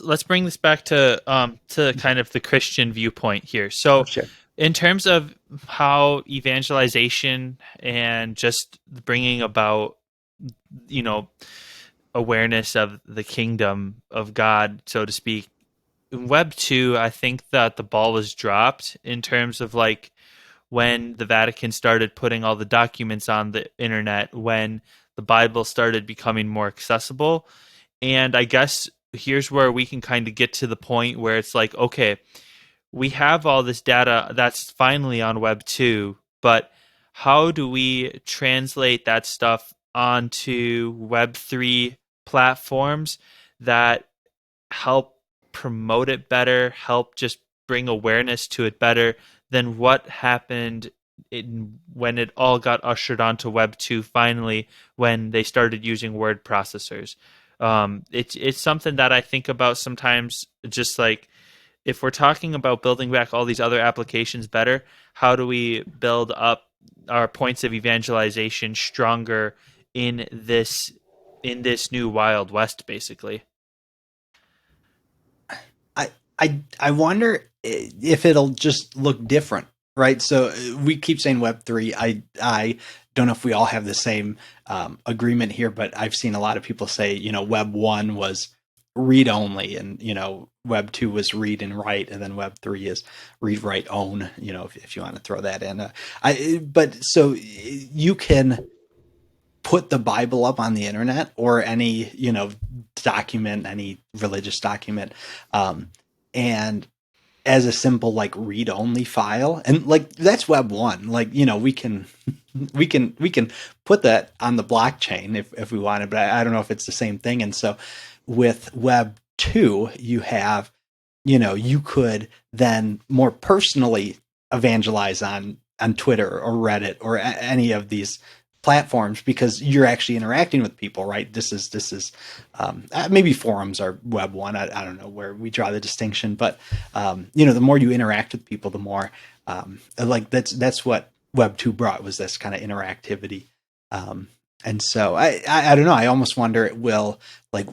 let's bring this back to kind of the Christian viewpoint here. Oh, So, sure. in terms of how evangelization and just bringing about, you know, awareness of the kingdom of God, so to speak, in Web 2, I think that the ball was dropped in terms of like when the Vatican started putting all the documents on the internet, when the Bible started becoming more accessible. And I guess here's where we can kind of get to the point where it's like, okay, we have all this data that's finally on Web 2, but how do we translate that stuff onto Web 3 platforms that help promote it better, help just bring awareness to it better than what happened when it all got ushered onto Web 2 finally, when they started using word processors. It's something that I think about sometimes, just like if we're talking about building back all these other applications better, how do we build up our points of evangelization stronger in this new Wild West, basically? I wonder if it'll just look different, right? So we keep saying Web three. I don't know if we all have the same agreement here, but I've seen a lot of people say, Web one was read only, and Web two was read and write, and then Web three is read write own. If you want to throw that in, but so you can put the Bible up on the internet or any document, any religious document, and as a simple like read only file, and like that's Web one. Like we can we can put that on the blockchain if we wanted, but I don't know if it's the same thing. And so with Web two, you have you could then more personally evangelize on Twitter or Reddit or any of these platforms, because you're actually interacting with people, right? This is maybe forums are Web one. I don't know where we draw the distinction, but the more you interact with people, the more like that's what Web two brought, was this kind of interactivity. And so I don't know. I almost wonder it will like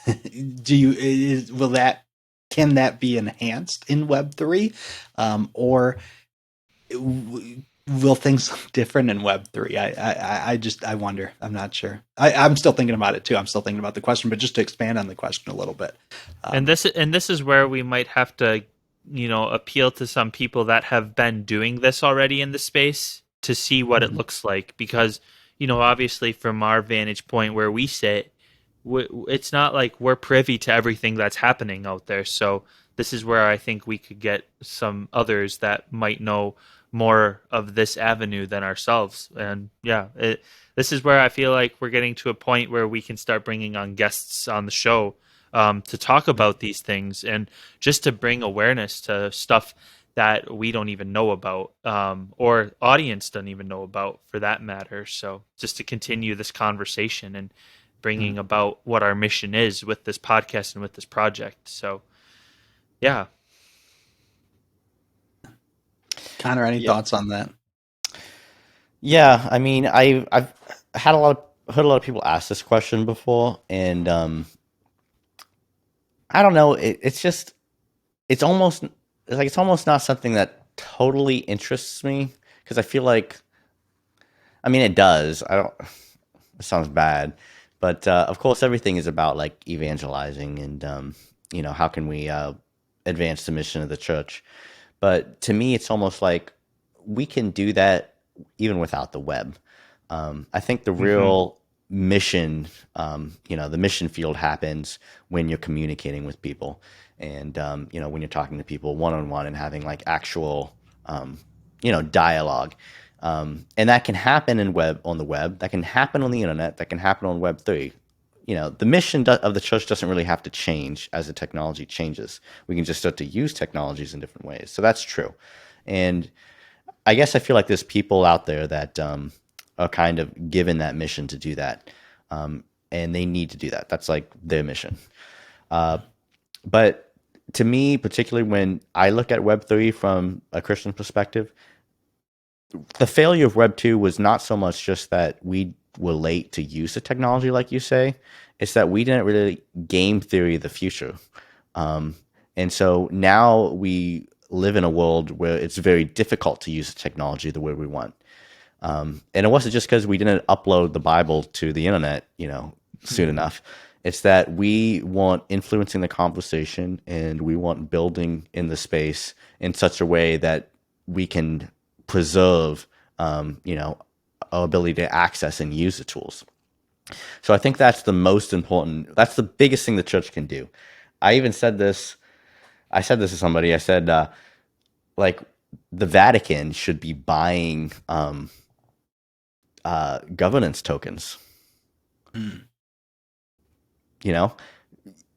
will that, can that be enhanced in Web three, or will things look different in Web three? I wonder. I'm not sure. I'm still thinking about it too. I'm still thinking about the question, but just to expand on the question a little bit. And Um, this is where we might have to, appeal to some people that have been doing this already in the space to see what it mhm. looks like. Because, obviously from our vantage point where we sit, it's not like we're privy to everything that's happening out there. So this is where I think we could get some others that might know more of this avenue than ourselves. And yeah, this is where I feel like we're getting to a point where we can start bringing on guests on the show, to talk about these things and just to bring awareness to stuff that we don't even know about, or audience doesn't even know about, for that matter. So just to continue this conversation and bringing about what our mission is with this podcast and with this project. So yeah. Connor, any Yeah, thoughts on that? yeah. I mean, I've had heard a lot of people ask this question before, and I don't know. It's just it's almost not something that totally interests me, because I feel like, I mean, it does. I don't. It sounds bad, but of course, everything is about like evangelizing and how can we advance the mission of the church. But to me, it's almost like we can do that even without the web. I think the Hmm. real mission, the mission field happens when you're communicating with people, and when you're talking to people one on one and having like actual, dialogue. And that can happen on the web. That can happen on the internet. That can happen on Web three. The mission of the church doesn't really have to change as the technology changes. We can just start to use technologies in different ways. So that's true. And I guess I feel like there's people out there that are kind of given that mission to do that. And they need to do that. That's like their mission. But to me, particularly when I look at Web3 from a Christian perspective, the failure of Web 2 was not so much just that we were late to use the technology, like you say, it's that we didn't really game theory the future. And so now we live in a world where it's very difficult to use the technology the way we want. And it wasn't just because we didn't upload the Bible to the internet, soon enough. It's that we want influencing the conversation and we want building in the space in such a way that we can preserve, our ability to access and use the tools. So I think that's the most important. That's the biggest thing the church can do. I even said this. I said this to somebody. I said, like, the Vatican should be buying governance tokens. You know,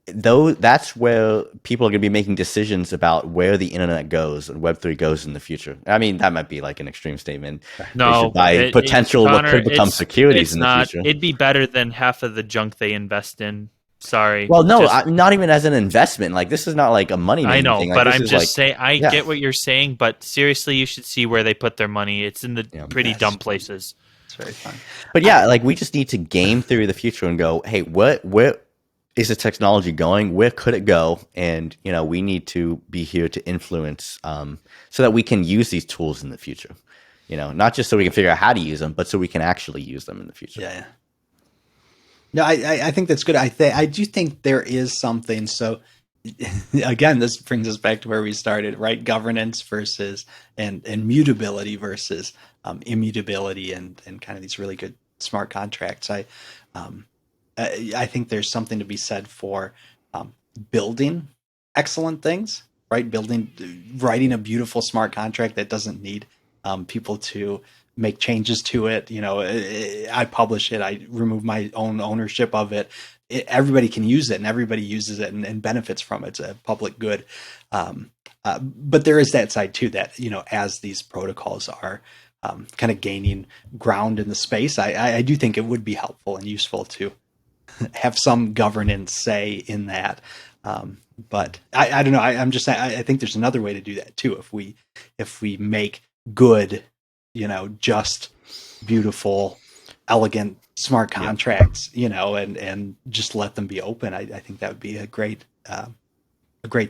though that's where people are going to be making decisions about where the internet goes and Web3 goes in the future. I mean, that might be like an extreme statement. They should No, buy potential what Connor, could become securities it's in the not. future. It'd be better than half of the junk they invest in. Sorry, Well, no, just not even as an investment. Like, this is not like a money I making know, thing. Like, but this I'm is like, just saying. I yeah, get what you're saying, but seriously, you should see where they put their money. It's in the yeah. pretty dumb places. It's very fun. But yeah, like, we just need to game through the future and go, hey, where is the technology going? Where could it go? And we need to be here to influence, so that we can use these tools in the future. Not just so we can figure out how to use them, but so we can actually use them in the future. Yeah. No, I think that's good. I do think there is something. So again, this brings us back to where we started, right? Governance versus and mutability versus immutability, and kind of these really good smart contracts. I think there's something to be said for building excellent things, right? Writing a beautiful smart contract that doesn't need people to make changes to it. I publish it, I remove my own ownership of it. Everybody can use it, and everybody uses it and benefits from it. It's a public good. But there is that side too, that, as these protocols are kind of gaining ground in the space, I do think it would be helpful and useful to have some governance say in that. But I don't know. I'm just saying, I think there's another way to do that too. If we make good, just beautiful, elegant, smart contracts, and just let them be open, I think that would be a great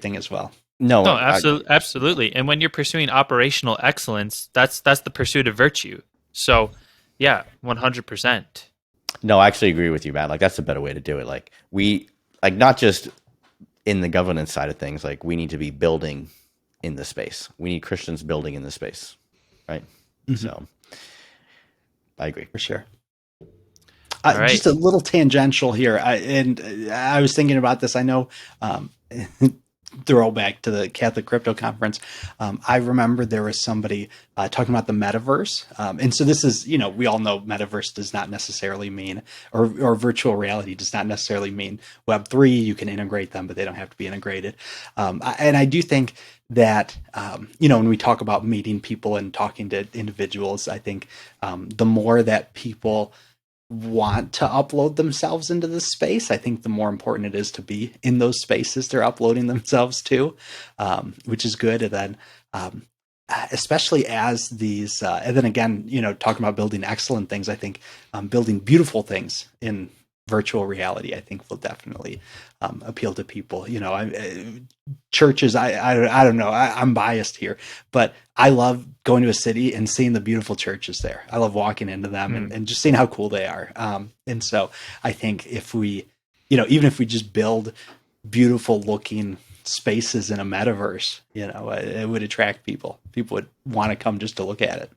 thing as well. No, No, absolutely. And when you're pursuing operational excellence, that's the pursuit of virtue. So, yeah, 100%. no, I actually agree with you, Matt. Like, that's a better way to do it. Like, not just in the governance side of things, like, we need to be building in the space. We need Christians building in the space, right? Mm-hmm. So I agree. For sure. Right. Just a little tangential here. I was thinking about this. I know, throwback to the Catholic Crypto Conference. I remember there was somebody talking about the metaverse. And so this is, we all know metaverse does not necessarily mean, or virtual reality does not necessarily mean Web3. You can integrate them, but they don't have to be integrated. And I do think that, when we talk about meeting people and talking to individuals, I think the more that people want to upload themselves into this space, I think the more important it is to be in those spaces they're uploading themselves to, which is good. And then, especially as these, and then again, talking about building excellent things, I think building beautiful things in virtual reality, I think will definitely appeal to people. Churches, I don't know, I'm biased here, but I love going to a city and seeing the beautiful churches there. I love walking into them and just seeing how cool they are. And so I think if we, even if we just build beautiful looking spaces in a metaverse, it would attract people. People would want to come just to look at it.